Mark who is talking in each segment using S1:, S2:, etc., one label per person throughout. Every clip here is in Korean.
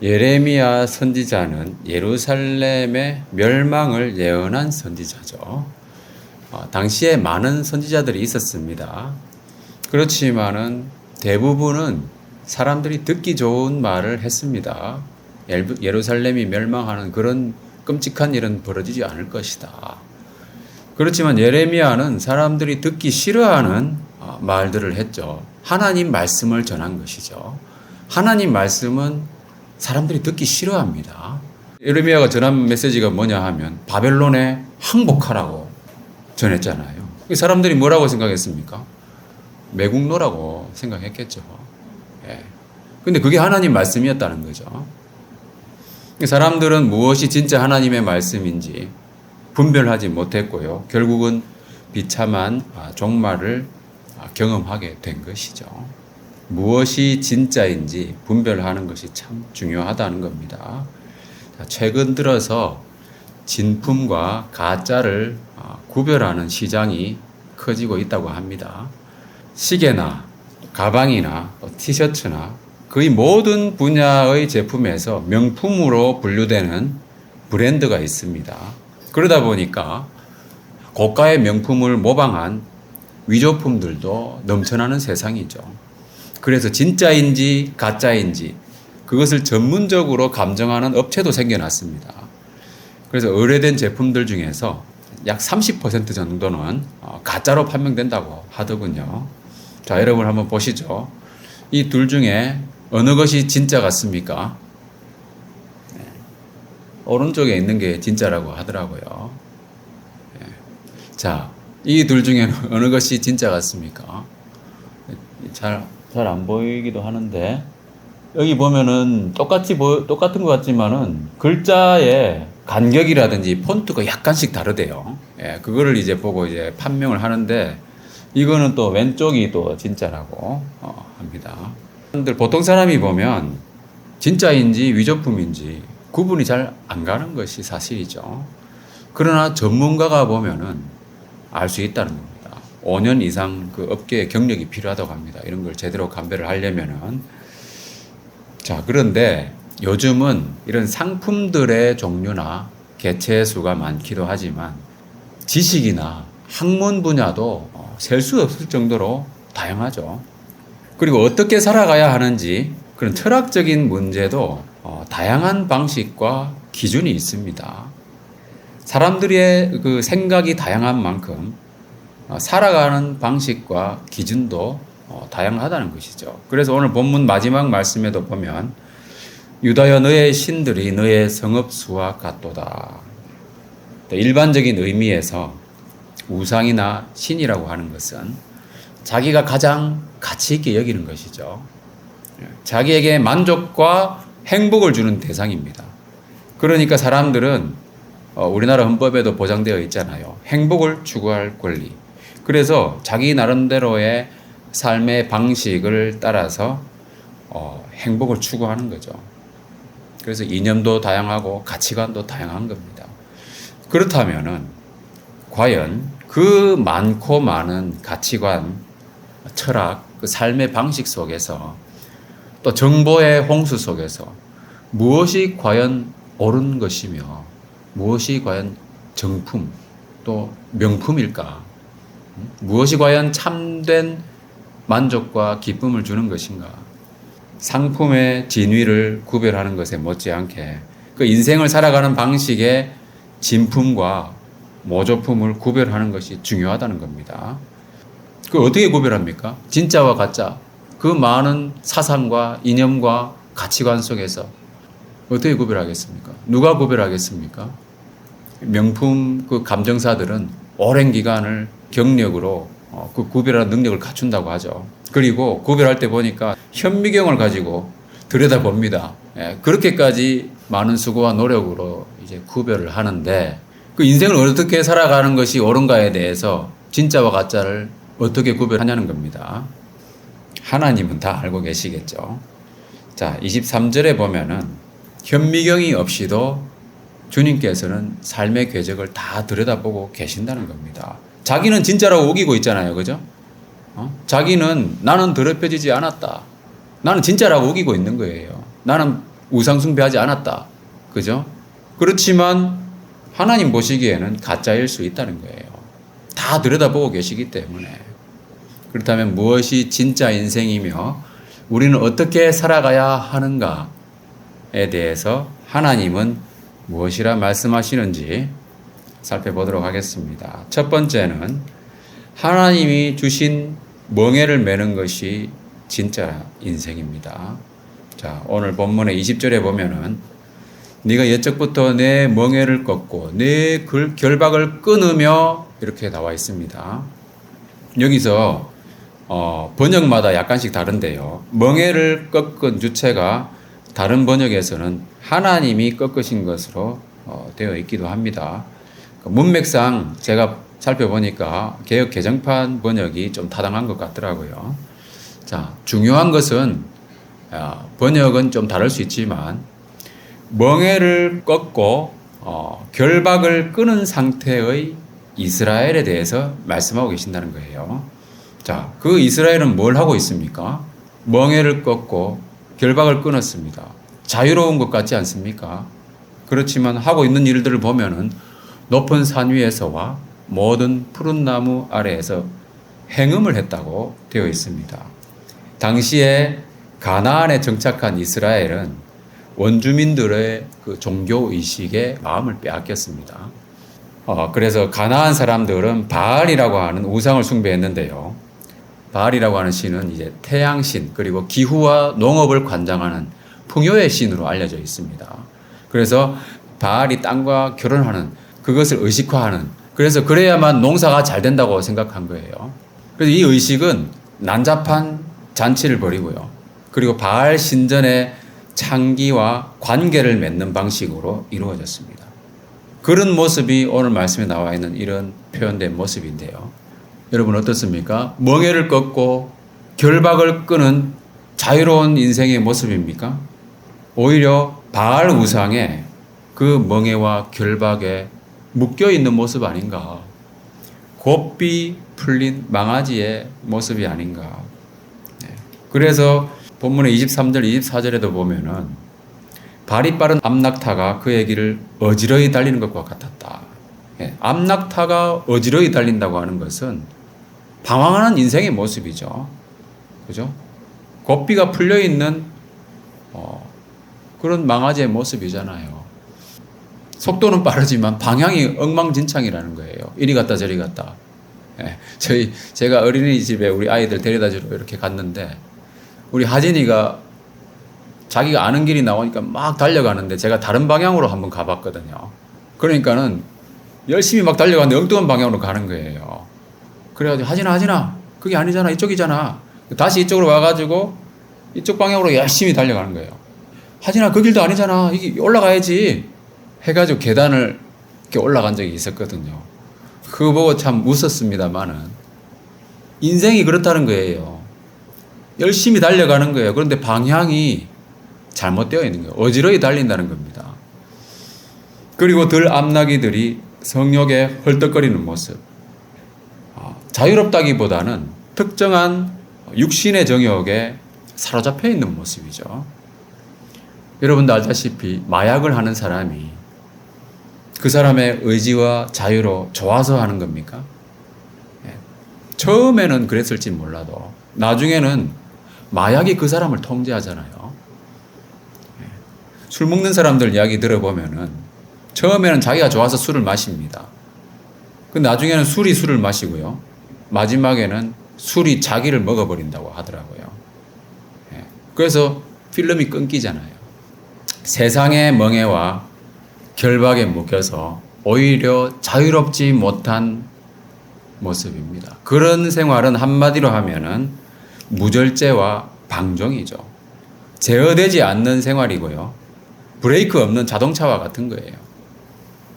S1: 예레미야 선지자는 예루살렘의 멸망을 예언한 선지자죠. 당시에 많은 선지자들이 있었습니다. 그렇지만은 대부분은 사람들이 듣기 좋은 말을 했습니다. 예루살렘이 멸망하는 그런 끔찍한 일은 벌어지지 않을 것이다. 그렇지만 예레미야는 사람들이 듣기 싫어하는 말들을 했죠. 하나님 말씀을 전한 것이죠. 하나님 말씀은 사람들이 듣기 싫어합니다. 예레미야가 전한 메시지가 뭐냐 하면 바벨론에 항복하라고 전했잖아요. 사람들이 뭐라고 생각했습니까? 매국노라고 생각했겠죠. 예. 근데 그게 하나님 말씀이었다는 거죠. 사람들은 무엇이 진짜 하나님의 말씀인지 분별하지 못했고요. 결국은 비참한 종말을 경험하게 된 것이죠. 무엇이 진짜인지 분별하는 것이 참 중요하다는 겁니다. 최근 들어서 진품과 가짜를 구별하는 시장이 커지고 있다고 합니다. 시계나 가방이나 티셔츠나 거의 모든 분야의 제품에서 명품으로 분류되는 브랜드가 있습니다. 그러다 보니까 고가의 명품을 모방한 위조품들도 넘쳐나는 세상이죠. 그래서 진짜인지 가짜인지 그것을 전문적으로 감정하는 업체도 생겨났습니다. 그래서 의뢰된 제품들 중에서 약 30% 정도는 가짜로 판명된다고 하더군요. 자, 여러분 한번 보시죠. 이 둘 중에 어느 것이 진짜 같습니까? 네. 오른쪽에 있는 게 진짜라고 하더라고요. 네. 자, 이 둘 중에는 어느 것이 진짜 같습니까? 잘 안 보이기도 하는데, 여기 보면은 똑같은 것 같지만은 글자의 간격이라든지 폰트가 약간씩 다르대요. 예, 그거를 이제 보고 이제 판명을 하는데, 이거는 또 왼쪽이 또 진짜라고 합니다. 보통 사람이 보면 진짜인지 위조품인지 구분이 잘 안 가는 것이 사실이죠. 그러나 전문가가 보면은 알 수 있다는 겁니다. 5년 이상 그 업계의 경력이 필요하다고 합니다. 이런 걸 제대로 감별을 하려면은. 자, 그런데 요즘은 이런 상품들의 종류나 개체 수가 많기도 하지만 지식이나 학문 분야도 셀 수 없을 정도로 다양하죠. 그리고 어떻게 살아가야 하는지 그런 철학적인 문제도 다양한 방식과 기준이 있습니다. 사람들의 그 생각이 다양한 만큼 살아가는 방식과 기준도 다양하다는 것이죠. 그래서 오늘 본문 마지막 말씀에도 보면 유다여 너의 신들이 너의 성읍수와 같도다. 일반적인 의미에서 우상이나 신이라고 하는 것은 자기가 가장 가치 있게 여기는 것이죠. 자기에게 만족과 행복을 주는 대상입니다. 그러니까 사람들은 우리나라 헌법에도 보장되어 있잖아요. 행복을 추구할 권리. 그래서 자기 나름대로의 삶의 방식을 따라서 행복을 추구하는 거죠. 그래서 이념도 다양하고 가치관도 다양한 겁니다. 그렇다면은 과연 그 많고 많은 가치관, 철학, 그 삶의 방식 속에서 또 정보의 홍수 속에서 무엇이 과연 옳은 것이며 무엇이 과연 정품 또 명품일까? 무엇이 과연 참된 만족과 기쁨을 주는 것인가? 상품의 진위를 구별하는 것에 못지않게 그 인생을 살아가는 방식의 진품과 모조품을 구별하는 것이 중요하다는 겁니다. 그 어떻게 구별합니까? 진짜와 가짜. 그 많은 사상과 이념과 가치관 속에서 어떻게 구별하겠습니까? 누가 구별하겠습니까? 명품 그 감정사들은 오랜 기간을 경력으로 그 구별하는 능력을 갖춘다고 하죠. 그리고 구별할 때 보니까 현미경을 가지고 들여다봅니다. 예, 그렇게까지 많은 수고와 노력으로 이제 구별을 하는데 그 인생을 어떻게 살아가는 것이 옳은가에 대해서 진짜와 가짜를 어떻게 구별하냐는 겁니다. 하나님은 다 알고 계시겠죠. 자, 23절에 보면은 현미경이 없이도 주님께서는 삶의 궤적을 다 들여다보고 계신다는 겁니다. 자기는 진짜라고 우기고 있잖아요. 그죠? 자기는 나는 더럽혀지지 않았다. 나는 진짜라고 우기고 있는 거예요. 나는 우상숭배하지 않았다. 그죠? 그렇지만 하나님 보시기에는 가짜일 수 있다는 거예요. 다 들여다보고 계시기 때문에. 그렇다면 무엇이 진짜 인생이며 우리는 어떻게 살아가야 하는가에 대해서 하나님은 무엇이라 말씀하시는지 살펴보도록 하겠습니다. 첫 번째는 하나님이 주신 멍에를 매는 것이 진짜 인생입니다. 자, 오늘 본문의 20절에 보면은 네가 옛적부터 내 멍에를 꺾고 내 결박을 끊으며 이렇게 나와 있습니다. 여기서 번역마다 약간씩 다른데요. 멍에를 꺾은 주체가 다른 번역에서는 하나님이 꺾으신 것으로 되어 있기도 합니다. 문맥상 제가 살펴보니까 개역 개정판 번역이 좀 타당한 것 같더라고요. 자, 중요한 것은 번역은 좀 다를 수 있지만 멍에를 꺾고 결박을 끊은 상태의 이스라엘에 대해서 말씀하고 계신다는 거예요. 자, 그 이스라엘은 뭘 하고 있습니까? 멍에를 꺾고 결박을 끊었습니다. 자유로운 것 같지 않습니까? 그렇지만 하고 있는 일들을 보면은 높은 산 위에서와 모든 푸른 나무 아래에서 행음을 했다고 되어 있습니다. 당시에 가나안에 정착한 이스라엘은 원주민들의 그 종교 의식에 마음을 빼앗겼습니다. 그래서 가나안 사람들은 바알이라고 하는 우상을 숭배했는데요. 바알이라고 하는 신은 이제 태양신 그리고 기후와 농업을 관장하는 풍요의 신으로 알려져 있습니다. 그래서 바알이 땅과 결혼하는 그것을 의식화하는 그래서 그래야만 농사가 잘 된다고 생각한 거예요. 그래서 이 의식은 난잡한 잔치를 벌이고요. 그리고 바알 신전의 창기와 관계를 맺는 방식으로 이루어졌습니다. 그런 모습이 오늘 말씀에 나와 있는 이런 표현된 모습인데요. 여러분 어떻습니까? 멍에를 꺾고 결박을 끄는 자유로운 인생의 모습입니까? 오히려 바알 우상에 그 멍에와 결박에 묶여있는 모습 아닌가? 곱비 풀린 망아지의 모습이 아닌가? 그래서 본문의 23절, 24절에도 보면은 발이 빠른 암낙타가 그의 길을 어지러이 달리는 것과 같았다. 암낙타가 어지러이 달린다고 하는 것은 방황하는 인생의 모습이죠. 그죠? 곱비가 풀려있는 그런 망아지의 모습이잖아요. 속도는 빠르지만 방향이 엉망진창이라는 거예요. 이리 갔다 저리 갔다. 제가 어린이집에 우리 아이들 데려다 주러 이렇게 갔는데 우리 하진이가 자기가 아는 길이 나오니까 막 달려가는데 제가 다른 방향으로 한번 가봤거든요. 그러니까는 열심히 막 달려가는데 엉뚱한 방향으로 가는 거예요. 그래가지고 하진아 그게 아니잖아 이쪽이잖아. 다시 이쪽으로 와가지고 이쪽 방향으로 열심히 달려가는 거예요. 하진아 그 길도 아니잖아 이게 올라가야지 해가지고 계단을 이렇게 올라간 적이 있었거든요. 그거 보고 참 웃었습니다만은 인생이 그렇다는 거예요. 열심히 달려가는 거예요. 그런데 방향이 잘못되어 있는 거예요. 어지러이 달린다는 겁니다. 그리고 들 암나기들이 성욕에 헐떡거리는 모습. 자유롭다기보다는 특정한 육신의 정욕에 사로잡혀 있는 모습이죠. 여러분도 알다시피 마약을 하는 사람이 그 사람의 의지와 자유로 좋아서 하는 겁니까? 처음에는 그랬을지 몰라도 나중에는 마약이 그 사람을 통제하잖아요. 술 먹는 사람들 이야기 들어보면은 처음에는 자기가 좋아서 술을 마십니다. 그 나중에는 술이 술을 마시고요. 마지막에는 술이 자기를 먹어버린다고 하더라고요. 그래서 필름이 끊기잖아요. 세상의 멍에와 결박에 묶여서 오히려 자유롭지 못한 모습입니다. 그런 생활은 한마디로 하면은 무절제와 방종이죠. 제어되지 않는 생활이고요. 브레이크 없는 자동차와 같은 거예요.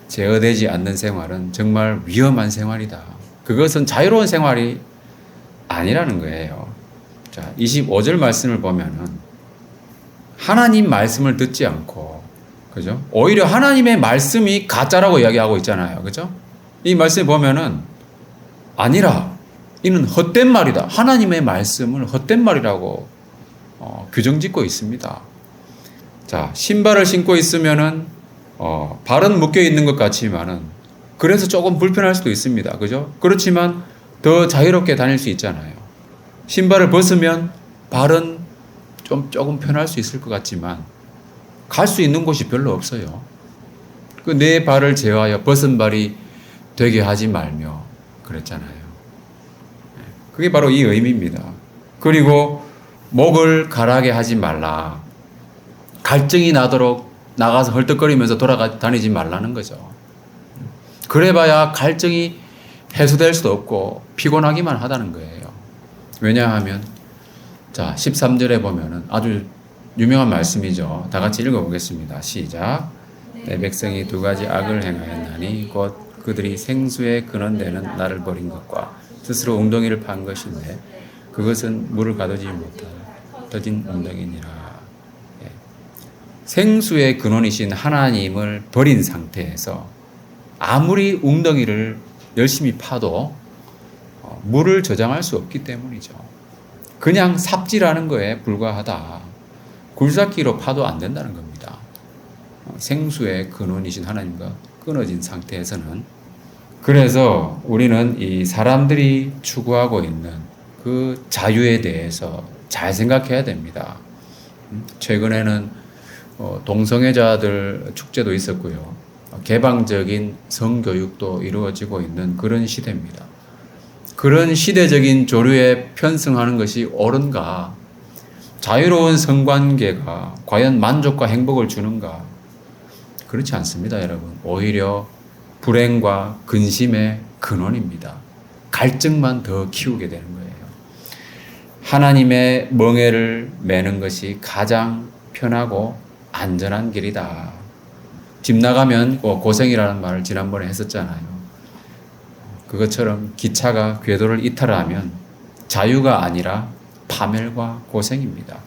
S1: 제어되지 않는 생활은 정말 위험한 생활이다. 그것은 자유로운 생활이 아니라는 거예요. 자, 25절 말씀을 보면은 하나님 말씀을 듣지 않고, 그죠? 오히려 하나님의 말씀이 가짜라고 이야기하고 있잖아요. 그죠? 이 말씀에 보면은 아니라 이는 헛된 말이다. 하나님의 말씀을 헛된 말이라고 규정짓고 있습니다. 자, 신발을 신고 있으면은 발은 묶여 있는 것 같지만은 그래서 조금 불편할 수도 있습니다. 그죠? 그렇지만 더 자유롭게 다닐 수 있잖아요. 신발을 벗으면 발은 조금 편할 수 있을 것 같지만 갈 수 있는 곳이 별로 없어요. 그 내 발을 제어하여 벗은 발이 되게 하지 말며 그랬잖아요. 그게 바로 이 의미입니다. 그리고 목을 가라게 하지 말라. 갈증이 나도록 나가서 헐떡거리면서 돌아다니지 말라는 거죠. 그래봐야 갈증이 해소될 수도 없고 피곤하기만 하다는 거예요. 왜냐하면 자 13절에 보면은 아주 유명한 말씀이죠. 다 같이 읽어보겠습니다. 시작. 내 백성이 두 가지 악을 행하였나니 곧 그들이 생수의 근원되는 나를 버린 것과 스스로 웅덩이를 판 것인데 그것은 물을 가두지 못한 터진 웅덩이니라. 예. 생수의 근원이신 하나님을 버린 상태에서 아무리 웅덩이를 열심히 파도 물을 저장할 수 없기 때문이죠. 그냥 삽질하는 거에 불과하다. 굴삭기로 파도 안 된다는 겁니다. 생수의 근원이신 하나님과 끊어진 상태에서는. 그래서 우리는 이 사람들이 추구하고 있는 그 자유에 대해서 잘 생각해야 됩니다. 최근에는 동성애자들 축제도 있었고요. 개방적인 성교육도 이루어지고 있는 그런 시대입니다. 그런 시대적인 조류에 편승하는 것이 옳은가? 자유로운 성관계가 과연 만족과 행복을 주는가? 그렇지 않습니다, 여러분. 오히려 불행과 근심의 근원입니다. 갈증만 더 키우게 되는 거예요. 하나님의 멍에를 매는 것이 가장 편하고 안전한 길이다. 집 나가면 고생이라는 말을 지난번에 했었잖아요. 그것처럼 기차가 궤도를 이탈하면 자유가 아니라 파멸과 고생입니다.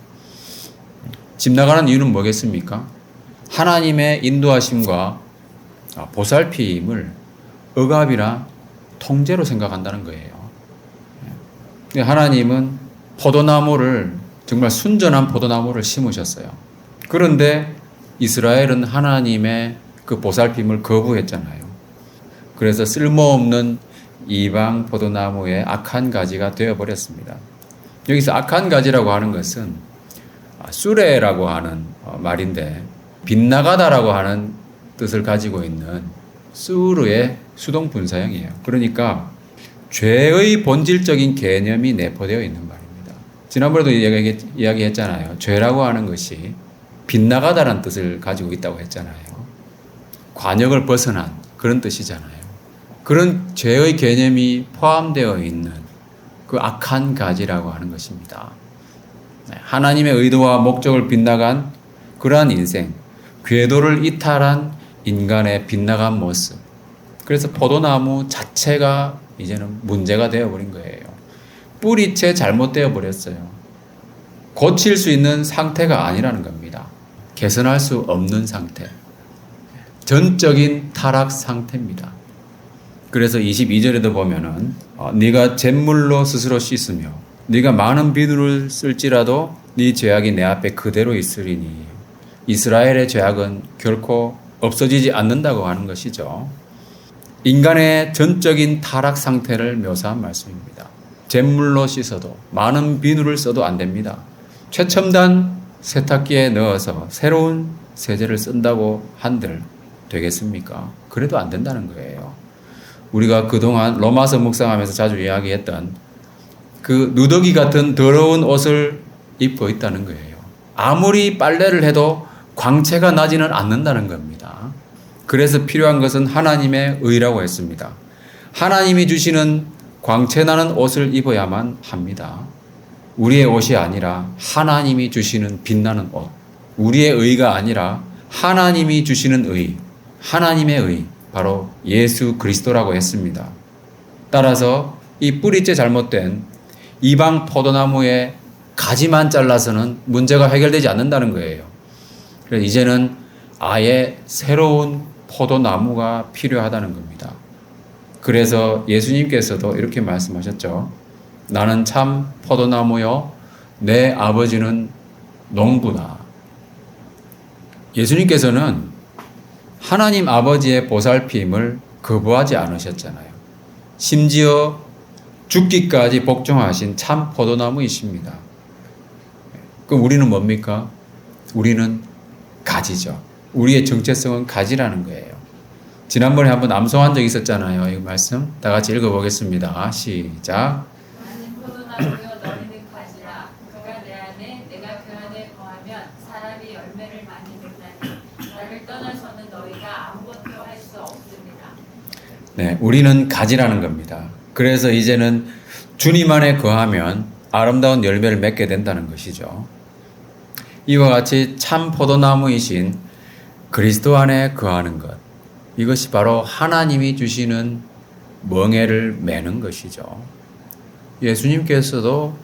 S1: 집 나가는 이유는 뭐겠습니까? 하나님의 인도하심과 보살핌을 억압이나 통제로 생각한다는 거예요. 하나님은 포도나무를 정말 순전한 포도나무를 심으셨어요. 그런데 이스라엘은 하나님의 그 보살핌을 거부했잖아요. 그래서 쓸모없는 이방 포도나무의 악한 가지가 되어버렸습니다. 여기서 악한 가지라고 하는 것은 수레라고 하는 말인데 빗나가다라고 하는 뜻을 가지고 있는 수르의 수동 분사형이에요. 그러니까 죄의 본질적인 개념이 내포되어 있는 말입니다. 지난번에도 이야기했잖아요. 죄라고 하는 것이 빗나가다라는 뜻을 가지고 있다고 했잖아요. 관역을 벗어난 그런 뜻이잖아요. 그런 죄의 개념이 포함되어 있는 그 악한 가지라고 하는 것입니다. 하나님의 의도와 목적을 빗나간 그러한 인생, 궤도를 이탈한 인간의 빗나간 모습. 그래서 포도나무 자체가 이제는 문제가 되어버린 거예요. 뿌리채 잘못되어 버렸어요. 고칠 수 있는 상태가 아니라는 겁니다. 개선할 수 없는 상태. 전적인 타락 상태입니다. 그래서 22절에도 보면은 네가 잿물로 스스로 씻으며 네가 많은 비누를 쓸지라도 네 죄악이 내 앞에 그대로 있으리니 이스라엘의 죄악은 결코 없어지지 않는다고 하는 것이죠. 인간의 전적인 타락 상태를 묘사한 말씀입니다. 잿물로 씻어도 많은 비누를 써도 안 됩니다. 최첨단 세탁기에 넣어서 새로운 세제를 쓴다고 한들 되겠습니까? 그래도 안 된다는 거예요. 우리가 그동안 로마서 묵상하면서 자주 이야기했던 그 누더기 같은 더러운 옷을 입고 있다는 거예요. 아무리 빨래를 해도 광채가 나지는 않는다는 겁니다. 그래서 필요한 것은 하나님의 의라고 했습니다. 하나님이 주시는 광채 나는 옷을 입어야만 합니다. 우리의 옷이 아니라 하나님이 주시는 빛나는 옷. 우리의 의가 아니라 하나님이 주시는 의, 하나님의 의, 바로 예수 그리스도라고 했습니다. 따라서 이 뿌리째 잘못된 이방 포도나무의 가지만 잘라서는 문제가 해결되지 않는다는 거예요. 그래서 이제는 아예 새로운 포도나무가 필요하다는 겁니다. 그래서 예수님께서도 이렇게 말씀하셨죠. 나는 참 포도나무요 내 아버지는 농부다. 예수님께서는 하나님 아버지의 보살핌을 거부하지 않으셨잖아요. 심지어 죽기까지 복종하신 참 포도나무이십니다. 그럼 우리는 뭡니까? 우리는 가지죠. 우리의 정체성은 가지라는 거예요. 지난번에 한번 암송한 적 있었잖아요. 이 말씀 다 같이 읽어보겠습니다. 시작.
S2: 나는 포도나무여 너희는 가지라. 그가 내 안에 내가 그 안에 거하면 사람이 열매를 많이 맺나니 나를 떠나서는 너희가 아무것도 할 수 없습니다.
S1: 네, 우리는 가지라는 겁니다. 그래서 이제는 주님 안에 거하면 아름다운 열매를 맺게 된다는 것이죠. 이와 같이 참 포도나무이신 그리스도 안에 거하는 것, 이것이 바로 하나님이 주시는 멍에를 매는 것이죠. 예수님께서도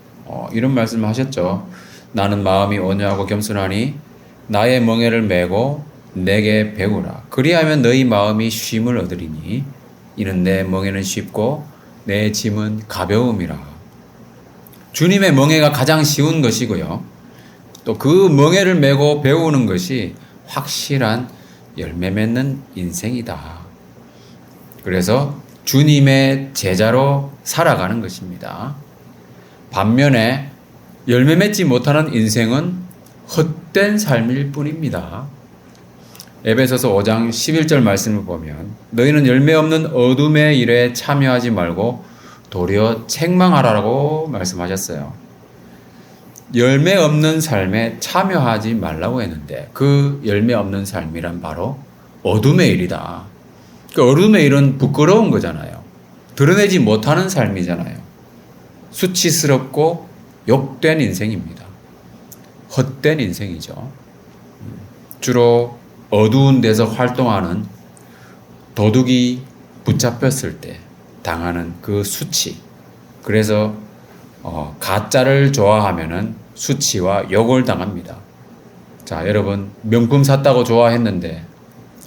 S1: 이런 말씀을 하셨죠. 나는 마음이 온유하고 겸손하니 나의 멍에를 메고 내게 배우라. 그리하면 너희 마음이 쉼을 얻으리니 이는 내 멍에는 쉽고 내 짐은 가벼움이라. 주님의 멍에가 가장 쉬운 것이고요. 또 그 멍에를 메고 배우는 것이 확실한 열매 맺는 인생이다. 그래서 주님의 제자로 살아가는 것입니다. 반면에 열매 맺지 못하는 인생은 헛된 삶일 뿐입니다. 에베소서 5장 11절 말씀을 보면 너희는 열매 없는 어둠의 일에 참여하지 말고 도리어 책망하라고 말씀하셨어요. 열매 없는 삶에 참여하지 말라고 했는데 그 열매 없는 삶이란 바로 어둠의 일이다. 그 어둠의 일은 부끄러운 거잖아요. 드러내지 못하는 삶이잖아요. 수치스럽고 욕된 인생입니다. 헛된 인생이죠. 주로 어두운 데서 활동하는 도둑이 붙잡혔을 때 당하는 그 수치. 그래서 가짜를 좋아하면은 수치와 욕을 당합니다. 자, 여러분 명품 샀다고 좋아했는데,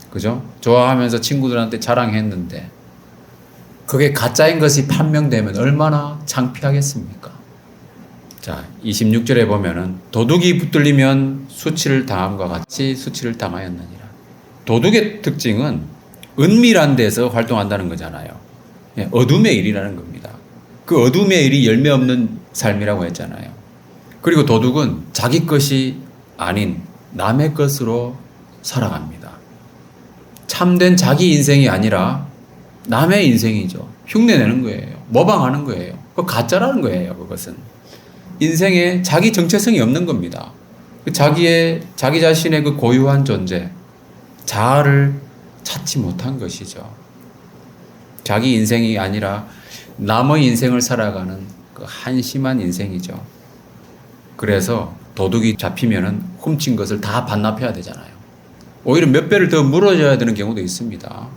S1: 그죠? 좋아하면서 친구들한테 자랑했는데 그게 가짜인 것이 판명되면 얼마나 창피하겠습니까? 자, 26절에 보면은 도둑이 붙들리면 수치를 당함과 같이 수치를 당하였느니라. 도둑의 특징은 은밀한 데서 활동한다는 거잖아요. 어둠의 일이라는 겁니다. 그 어둠의 일이 열매 없는 삶이라고 했잖아요. 그리고 도둑은 자기 것이 아닌 남의 것으로 살아갑니다. 참된 자기 인생이 아니라 남의 인생이죠. 흉내내는 거예요. 모방하는 거예요. 그 가짜라는 거예요. 그것은 인생에 자기 정체성이 없는 겁니다. 자기 자신의 그 고유한 존재, 자아를 찾지 못한 것이죠. 자기 인생이 아니라 남의 인생을 살아가는 그 한심한 인생이죠. 그래서 도둑이 잡히면은 훔친 것을 다 반납해야 되잖아요. 오히려 몇 배를 더 물어줘야 되는 경우도 있습니다.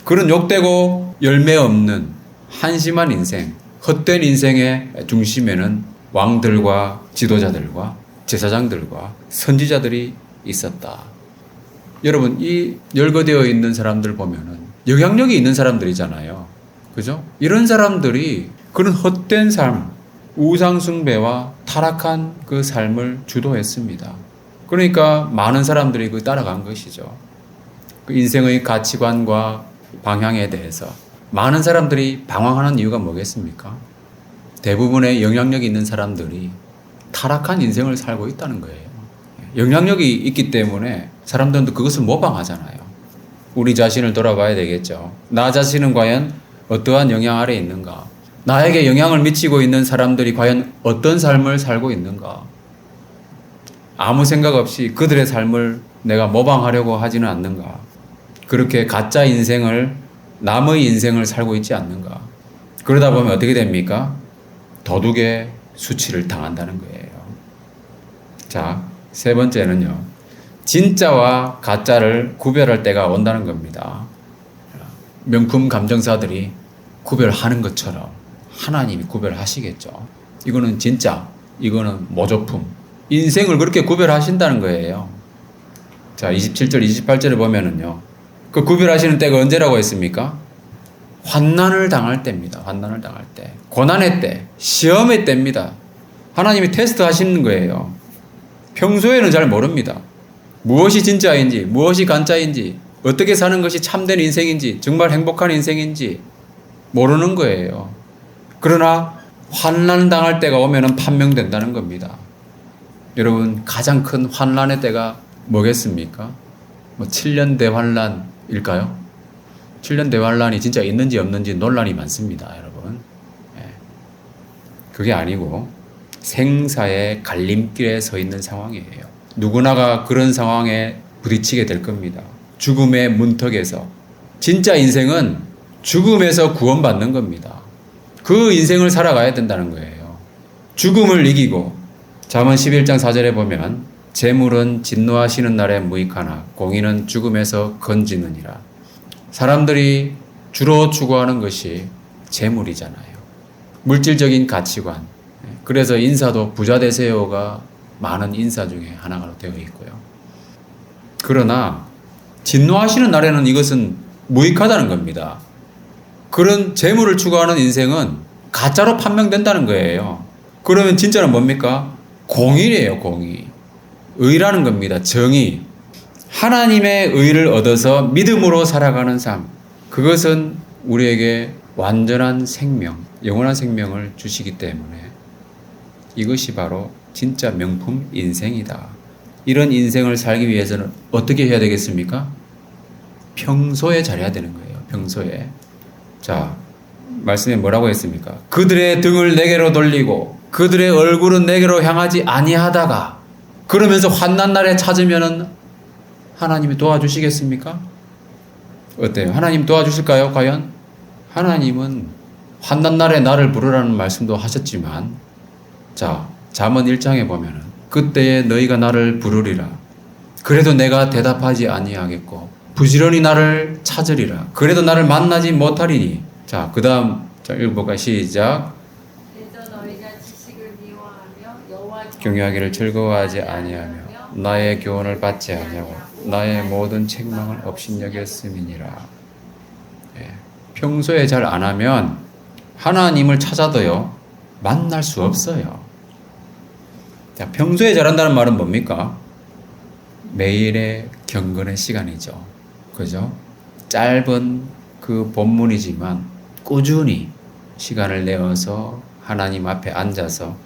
S1: 그런 욕되고 열매 없는 한심한 인생, 헛된 인생의 중심에는 왕들과 지도자들과 제사장들과 선지자들이 있었다. 여러분, 이 열거되어 있는 사람들 보면은 영향력이 있는 사람들이잖아요. 그죠? 이런 사람들이 그런 헛된 삶, 우상숭배와 타락한 그 삶을 주도했습니다. 그러니까 많은 사람들이 그 따라간 것이죠. 그 인생의 가치관과 방향에 대해서 많은 사람들이 방황하는 이유가 뭐겠습니까? 대부분의 영향력이 있는 사람들이 타락한 인생을 살고 있다는 거예요. 영향력이 있기 때문에 사람들도 그것을 모방하잖아요. 우리 자신을 돌아봐야 되겠죠. 나 자신은 과연 어떠한 영향 아래 있는가? 나에게 영향을 미치고 있는 사람들이 과연 어떤 삶을 살고 있는가? 아무 생각 없이 그들의 삶을 내가 모방하려고 하지는 않는가? 그렇게 가짜 인생을, 남의 인생을 살고 있지 않는가? 그러다 보면 어떻게 됩니까? 도둑의 수치를 당한다는 거예요. 자, 세 번째는요. 진짜와 가짜를 구별할 때가 온다는 겁니다. 명품 감정사들이 구별하는 것처럼 하나님이 구별하시겠죠. 이거는 진짜, 이거는 모조품. 인생을 그렇게 구별하신다는 거예요. 자, 27절, 28절에 보면은요. 그 구별하시는 때가 언제라고 했습니까? 환난을 당할 때입니다. 환난을 당할 때. 고난의 때, 시험의 때입니다. 하나님이 테스트 하시는 거예요. 평소에는 잘 모릅니다. 무엇이 진짜인지, 무엇이 가짜인지, 어떻게 사는 것이 참된 인생인지, 정말 행복한 인생인지 모르는 거예요. 그러나 환난 당할 때가 오면은 판명된다는 겁니다. 여러분, 가장 큰 환난의 때가 뭐겠습니까? 7년 대환란일까요? 7년 대환란이 진짜 있는지 없는지 논란이 많습니다, 여러분. 그게 아니고 생사의 갈림길에 서 있는 상황이에요. 누구나가 그런 상황에 부딪히게 될 겁니다. 죽음의 문턱에서. 진짜 인생은 죽음에서 구원받는 겁니다. 그 인생을 살아가야 된다는 거예요. 죽음을 이기고 잠언 11장 4절에 보면 재물은 진노하시는 날에 무익하나 공의는 죽음에서 건지느니라. 사람들이 주로 추구하는 것이 재물이잖아요. 물질적인 가치관. 그래서 인사도 부자 되세요가 많은 인사 중에 하나가 되어 있고요. 그러나 진노하시는 날에는 이것은 무익하다는 겁니다. 그런 재물을 추구하는 인생은 가짜로 판명된다는 거예요. 그러면 진짜는 뭡니까? 공의예요, 공의. 의라는 겁니다. 정의. 하나님의 의를 얻어서 믿음으로 살아가는 삶. 그것은 우리에게 완전한 생명, 영원한 생명을 주시기 때문에 이것이 바로 진짜 명품 인생이다. 이런 인생을 살기 위해서는 어떻게 해야 되겠습니까? 평소에 잘해야 되는 거예요. 평소에. 자, 말씀에 뭐라고 했습니까? 그들의 등을 내게로 돌리고 그들의 얼굴은 내게로 향하지 아니하다가 그러면서 환난 날에 찾으면은 하나님이 도와주시겠습니까? 어때요? 하나님 도와주실까요? 과연? 하나님은 환난 날에 나를 부르라는 말씀도 하셨지만 자, 잠언 1장에 보면은 그때에 너희가 나를 부르리라. 그래도 내가 대답하지 아니하겠고 부지런히 나를 찾으리라. 그래도 나를 만나지 못하리니. 자, 그 다음 읽어볼까요? 시작.
S2: 그래서 너희가 지식을 미워하며 여호와
S1: 경외하기를 즐거워하지 아니하며 나의 교훈을 받지 아니하고 나의 모든 책망을 업신여겼음이니라. 평소에 잘 안 하면 하나님을 찾아도요 만날 수 없어요. 자, 평소에 잘한다는 말은 뭡니까? 매일의 경건의 시간이죠. 그죠? 짧은 그 본문이지만 꾸준히 시간을 내어서 하나님 앞에 앉아서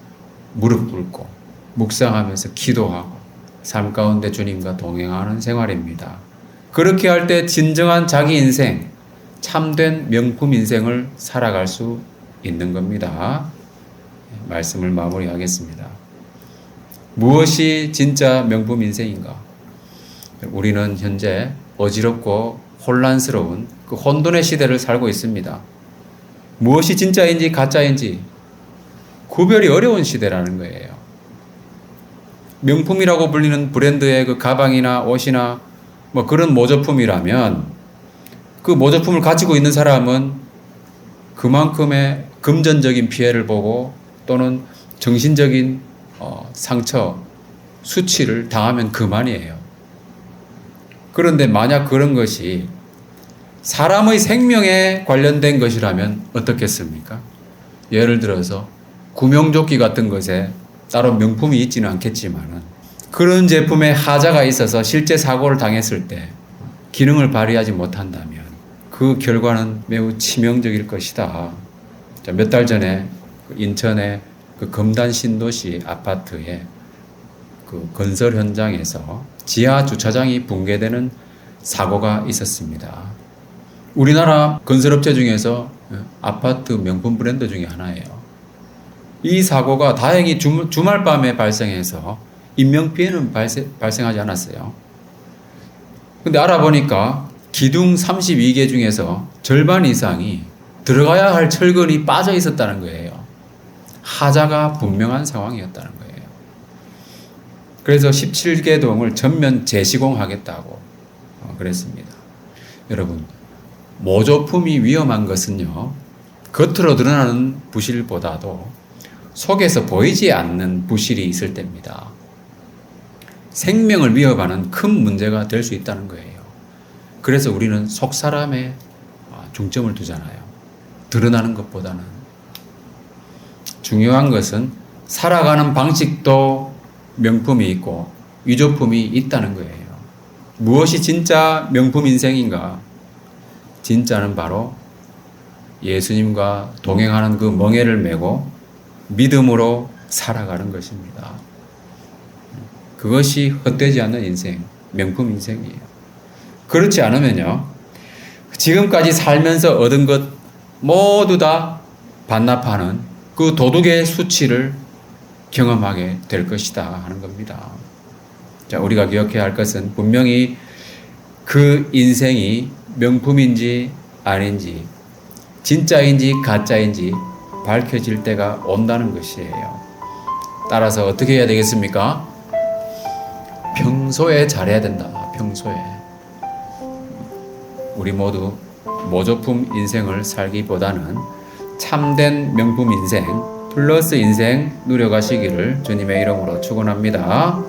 S1: 무릎 꿇고 묵상하면서 기도하고 삶 가운데 주님과 동행하는 생활입니다. 그렇게 할 때 진정한 자기 인생, 참된 명품 인생을 살아갈 수 있는 겁니다. 말씀을 마무리하겠습니다. 무엇이 진짜 명품 인생인가? 우리는 현재 어지럽고 혼란스러운 그 혼돈의 시대를 살고 있습니다. 무엇이 진짜인지 가짜인지 구별이 어려운 시대라는 거예요. 명품이라고 불리는 브랜드의 그 가방이나 옷이나 뭐 그런 모조품이라면 그 모조품을 가지고 있는 사람은 그만큼의 금전적인 피해를 보고 또는 정신적인 상처, 수치를 당하면 그만이에요. 그런데 만약 그런 것이 사람의 생명에 관련된 것이라면 어떻겠습니까? 예를 들어서 구명조끼 같은 것에 따로 명품이 있지는 않겠지만 그런 제품에 하자가 있어서 실제 사고를 당했을 때 기능을 발휘하지 못한다면 그 결과는 매우 치명적일 것이다. 몇 달 전에 인천의 그 금단 신도시 아파트의 그 건설 현장에서 지하 주차장이 붕괴되는 사고가 있었습니다. 우리나라 건설업체 중에서 아파트 명품 브랜드 중에 하나예요. 이 사고가 다행히 주말 밤에 발생해서 인명피해는 발생하지 않았어요. 근데 알아보니까 기둥 32개 중에서 절반 이상이 들어가야 할 철근이 빠져 있었다는 거예요. 하자가 분명한 상황이었다는 거예요. 그래서 17개 동을 전면 재시공하겠다고 그랬습니다. 여러분, 모조품이 위험한 것은요, 겉으로 드러나는 부실보다도 속에서 보이지 않는 부실이 있을 때입니다. 생명을 위협하는 큰 문제가 될 수 있다는 거예요. 그래서 우리는 속 사람에 중점을 두잖아요. 드러나는 것보다는. 중요한 것은 살아가는 방식도 명품이 있고 위조품이 있다는 거예요. 무엇이 진짜 명품 인생인가? 진짜는 바로 예수님과 동행하는 그 멍에를 메고 믿음으로 살아가는 것입니다. 그것이 헛되지 않는 인생, 명품 인생이에요. 그렇지 않으면요, 지금까지 살면서 얻은 것 모두 다 반납하는 그 도둑의 수치를 경험하게 될 것이다 하는 겁니다. 자, 우리가 기억해야 할 것은 분명히 그 인생이 명품인지 아닌지, 진짜인지 가짜인지 밝혀질 때가 온다는 것이에요. 따라서 어떻게 해야 되겠습니까? 평소에 잘해야 된다. 평소에. 우리 모두 모조품 인생을 살기보다는 참된 명품 인생, 플러스 인생 누려가시기를 주님의 이름으로 축원합니다.